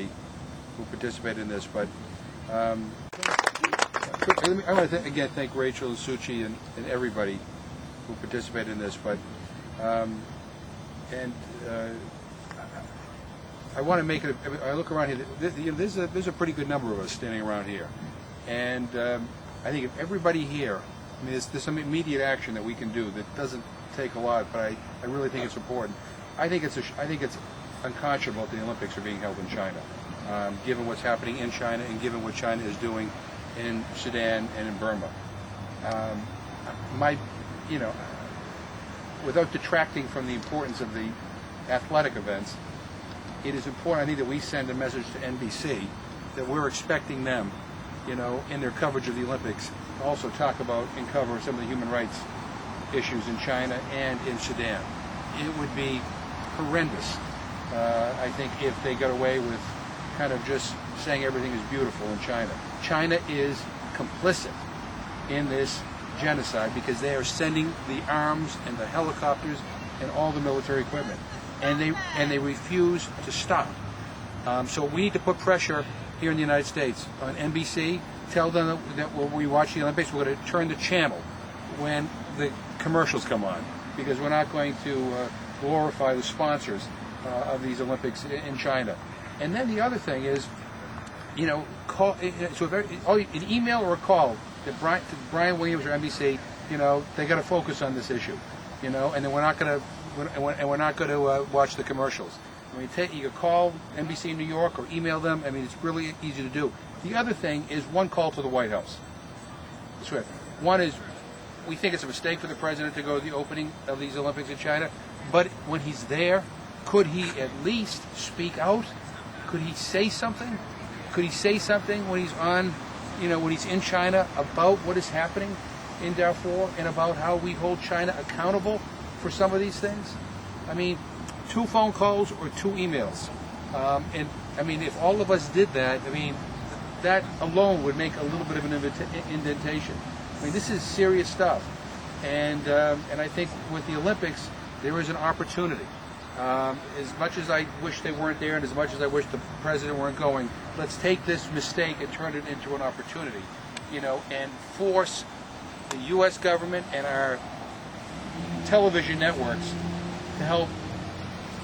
who participated in this, but I want to again thank Rachel and Suchi and everybody who participated in this, but I want to make it. I look around here. There's a pretty good number of us standing around here, and I think if everybody here, I mean, there's some immediate action that we can do that doesn't take a lot, but I really think it's important. I think it's unconscionable that the Olympics are being held in China, given what's happening in China and given what China is doing in Sudan and in Burma. Without detracting from the importance of the athletic events, it is important, I think, that we send a message to NBC that we're expecting them, in their coverage of the Olympics, to also talk about and cover some of the human rights issues in China and in Sudan. It would be horrendous, I think, if they got away with kind of just saying everything is beautiful in China. China is complicit in this genocide because they are sending the arms and the helicopters and all the military equipment, and they refuse to stop. So we need to put pressure here in the United States on NBC. Tell them that when we watch the Olympics, we're going to turn the channel when the commercials come on, because we're not going to glorify the sponsors of these Olympics in China. And then the other thing is, call. So an email or a call to Brian Williams or NBC. They got to focus on this issue. And then we're not going to watch the commercials. I mean, you can call NBC in New York or email them. I mean, it's really easy to do. The other thing is one call to the White House. Swift. One is, we think it's a mistake for the president to go to the opening of these Olympics in China, but when he's there, could he at least speak out? Could he say something? Could he say something when he's when he's in China about what is happening in Darfur and about how we hold China accountable for some of these things? I mean, 2 phone calls or 2 emails. And I mean, if all of us did that, I mean, that alone would make a little bit of an indentation. I mean, this is serious stuff. And I think with the Olympics, there is an opportunity. As much as I wish they weren't there and as much as I wish the president weren't going, let's take this mistake and turn it into an opportunity, and force the U.S. government and our television networks to help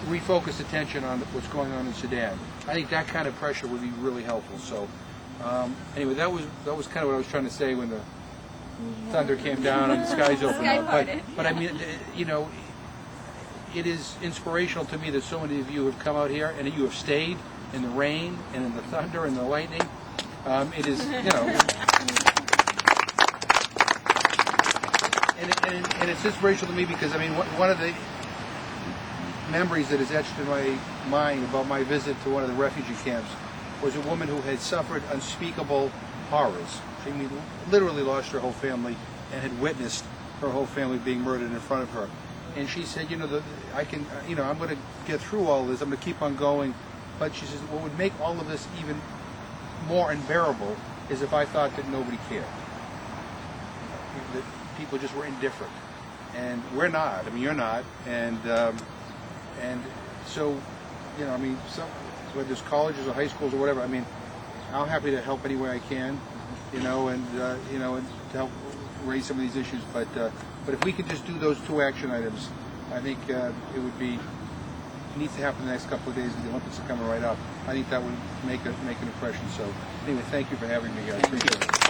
refocus attention on what's going on in Sudan. I think that kind of pressure would be really helpful. So anyway, that was kind of what I was trying to say when the thunder came down and the skies opened up. But I mean, it is inspirational to me that so many of you have come out here and that you have stayed in the rain and in the thunder and the lightning. It is, and it's inspirational to me because, I mean, one of the memories that is etched in my mind about my visit to one of the refugee camps was a woman who had suffered unspeakable horrors. She literally lost her whole family and had witnessed her whole family being murdered in front of her. And she said, I'm going to get through all this. I'm going to keep on going. But she says, what would make all of this even more unbearable is if I thought that nobody cared. That people just were indifferent. And we're not. I mean, you're not. And so, I mean, whether it's colleges or high schools or whatever, I mean, I'm happy to help any way I can, and to help raise some of these issues. But if we could just do those 2 action items, I think it would be needs to happen the next couple of days. The Olympics are coming right up. I think that would make an impression. So anyway, thank you for having me, guys. Appreciate it.